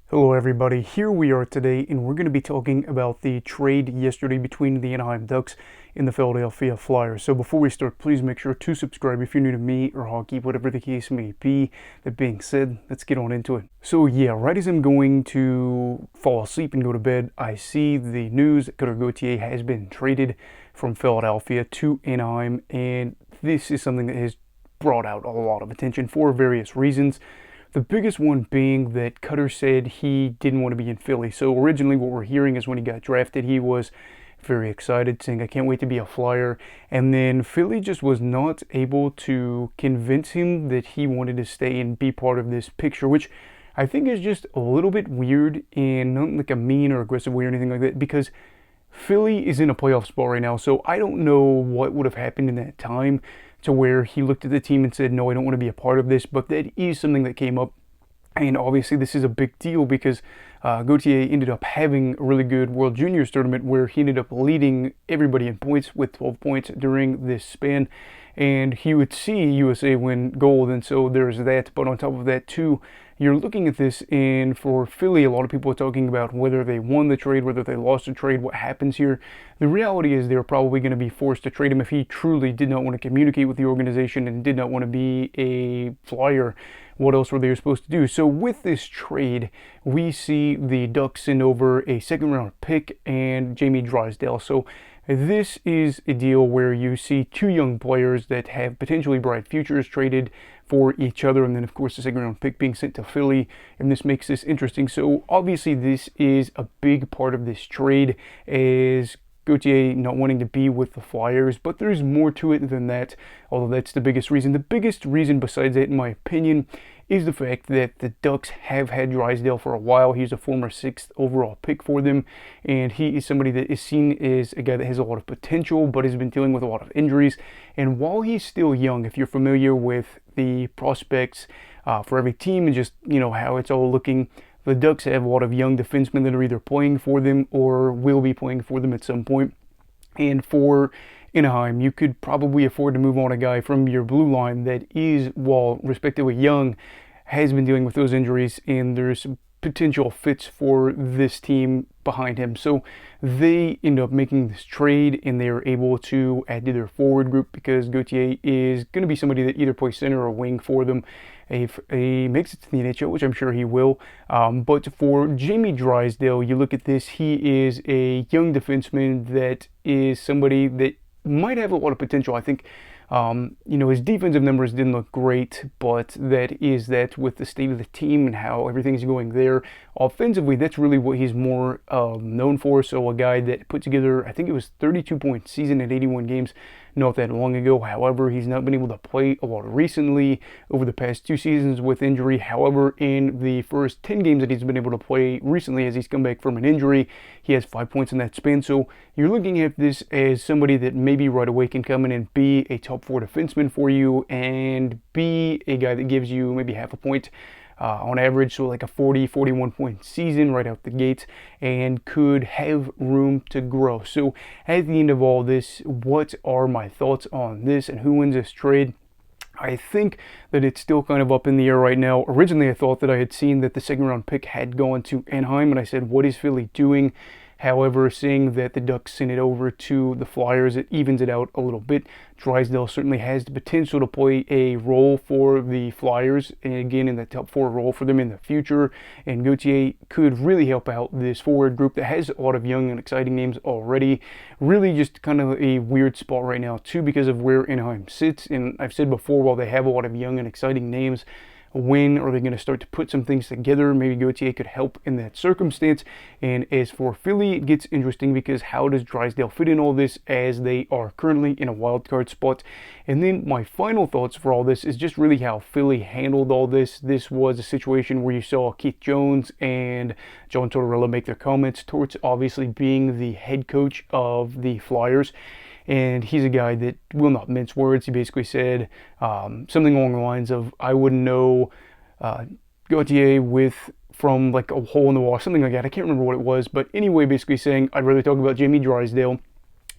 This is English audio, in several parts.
Hello everybody, here we are today and we're going to be talking about the trade yesterday between the Anaheim Ducks and the Philadelphia Flyers. So before we start, please make sure to subscribe if you're new to me or hockey, whatever the case may be. That being said, let's get on into it. So yeah, right as I'm going to fall asleep and go to bed, I see the news that Gauthier has been traded from Philadelphia to Anaheim, and this is something that has brought out a lot of attention for various reasons. The biggest one being that Cutter said he didn't want to be in Philly. So originally what we're hearing is when he got drafted, he was very excited, saying, I can't wait to be a Flyer. And then Philly just was not able to convince him that he wanted to stay and be part of this picture, which I think is just a little bit weird, and not like a mean or aggressive way or anything like that, because Philly is in a playoff spot right now. So I don't know what would have happened in that time to where he looked at the team and said, no, I don't want to be a part of this. But that is something that came up. And obviously, this is a big deal because Gauthier ended up having a really good World Juniors tournament where he ended up leading everybody in points with 12 points during this span. And he would see USA win gold, and so there's that. But on top of that, too, you're looking at this, and for Philly, a lot of people are talking about whether they won the trade, whether they lost the trade, what happens here. The reality is they're probably going to be forced to trade him if he truly did not want to communicate with the organization and did not want to be a Flyer. What else were they supposed to do? So with this trade, we see the Ducks send over a second-round pick and Jamie Drysdale. So this is a deal where you see two young players that have potentially bright futures traded for each other, and then of course the second round pick being sent to Philly, and this makes this interesting. So obviously this is a big part of this trade, is Gauthier not wanting to be with the Flyers, but there's more to it than that, although that's the biggest reason. The biggest reason besides that, in my opinion, is the fact that the Ducks have had Drysdale for a while. He's a former 6th overall pick for them, and he is somebody that is seen as a guy that has a lot of potential, but has been dealing with a lot of injuries. And while he's still young, if you're familiar with the prospects for every team and just, how it's all looking, the Ducks have a lot of young defensemen that are either playing for them or will be playing for them at some point. And for Anaheim, you could probably afford to move on a guy from your blue line that is, while respectively young, has been dealing with those injuries, and there's potential fits for this team behind him. So they end up making this trade, and they are able to add to their forward group because Gauthier is going to be somebody that either plays center or wing for them if he makes it to the NHL, which I'm sure he will. But for Jamie Drysdale, you look at this, he is a young defenseman that is somebody that might have a lot of potential. I think his defensive numbers didn't look great, but that is that with the state of the team and how everything's going there. Offensively, that's really what he's more known for. So a guy that put together, I think it was 32-point season at 81 games not that long ago. However, he's not been able to play a lot recently over the past 2 seasons with injury. However, in the first 10 games that he's been able to play recently as he's come back from an injury, he has 5 points in that span. So you're looking at this as somebody that maybe right away can come in and be a top 4 defenseman for you and be a guy that gives you maybe half a point on average, so like a 41 point season right out the gates, and could have room to grow. So at the end of all this, what are my thoughts on this and who wins this trade? I think that it's still kind of up in the air right now. Originally, I thought that I had seen that the second round pick had gone to Anaheim, and I said, what is Philly doing? However, seeing that the Ducks sent it over to the Flyers, it evens it out a little bit. Drysdale certainly has the potential to play a role for the Flyers, and again in the top 4 role for them in the future. And Gauthier could really help out this forward group that has a lot of young and exciting names already. Really just kind of a weird spot right now too because of where Anaheim sits. And I've said before, while they have a lot of young and exciting names, when are they going to start to put some things together? Maybe Gauthier could help in that circumstance. And as for Philly, it gets interesting because how does Drysdale fit in all this as they are currently in a wild card spot? And then my final thoughts for all this is just really how Philly handled all this. This was a situation where you saw Keith Jones and John Tortorella make their comments towards obviously being the head coach of the Flyers. And he's a guy that will not mince words. He basically said something along the lines of, I wouldn't know Gauthier from like a hole in the wall, something like that. I can't remember what it was. But anyway, basically saying, I'd rather talk about Jamie Drysdale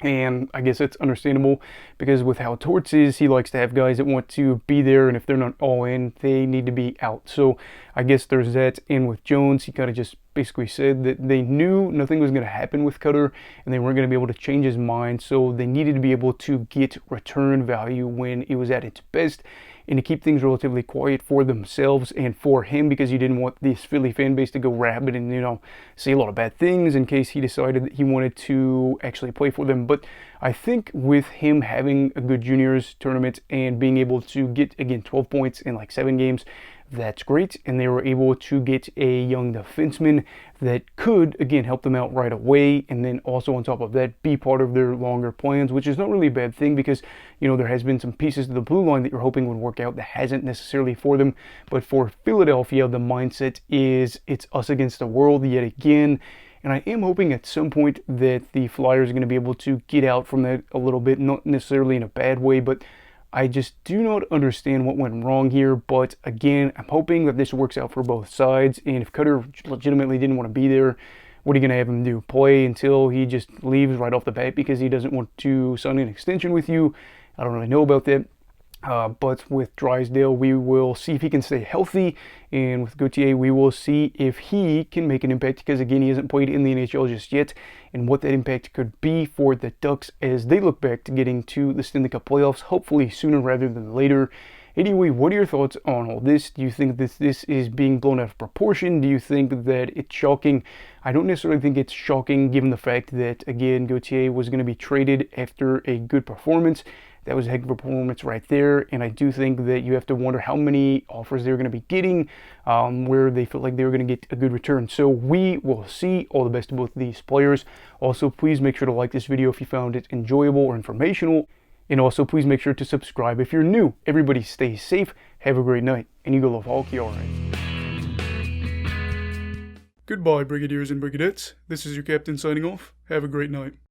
And I guess it's understandable because with how Torts is, he likes to have guys that want to be there, and if they're not all in, they need to be out. So I guess there's that. And with Jones, he kind of just basically said that they knew nothing was going to happen with Cutter and they weren't going to be able to change his mind. So they needed to be able to get return value when it was at its best, and to keep things relatively quiet for themselves and for him, because you didn't want this Philly fan base to go rabid and, you know, say a lot of bad things in case he decided that he wanted to actually play for them. But I think with him having a good juniors tournament and being able to get, again, 12 points in like 7 games, that's great. And they were able to get a young defenseman that could, again, help them out right away. And then also on top of that, be part of their longer plans, which is not really a bad thing because, you know, there has been some pieces to the blue line that you're hoping would work out that hasn't necessarily for them. But for Philadelphia, the mindset is it's us against the world yet again. And I am hoping at some point that the Flyers are going to be able to get out from that a little bit, not necessarily in a bad way, but I just do not understand what went wrong here. But again, I'm hoping that this works out for both sides. And if Cutter legitimately didn't want to be there, what are you going to have him do? Play until he just leaves right off the bat because he doesn't want to sign an extension with you? I don't really know about that. But with Drysdale, we will see if he can stay healthy. And with Gauthier, we will see if he can make an impact because, again, he hasn't played in the NHL just yet. And what that impact could be for the Ducks as they look back to getting to the Stanley Cup playoffs, hopefully sooner rather than later. Anyway, what are your thoughts on all this? Do you think that this is being blown out of proportion? Do you think that it's shocking? I don't necessarily think it's shocking given the fact that, again, Gauthier was going to be traded after a good performance. That was a heck of a performance right there, and I do think that you have to wonder how many offers they're going to be getting where they feel like they were going to get a good return. So we will see. All the best to both of these players. Also, please make sure to like this video if you found it enjoyable or informational, and also please make sure to subscribe if you're new. Everybody stay safe, have a great night, and you go love hockey, all right. Goodbye, Brigadiers and Brigadettes. This is your captain signing off. Have a great night.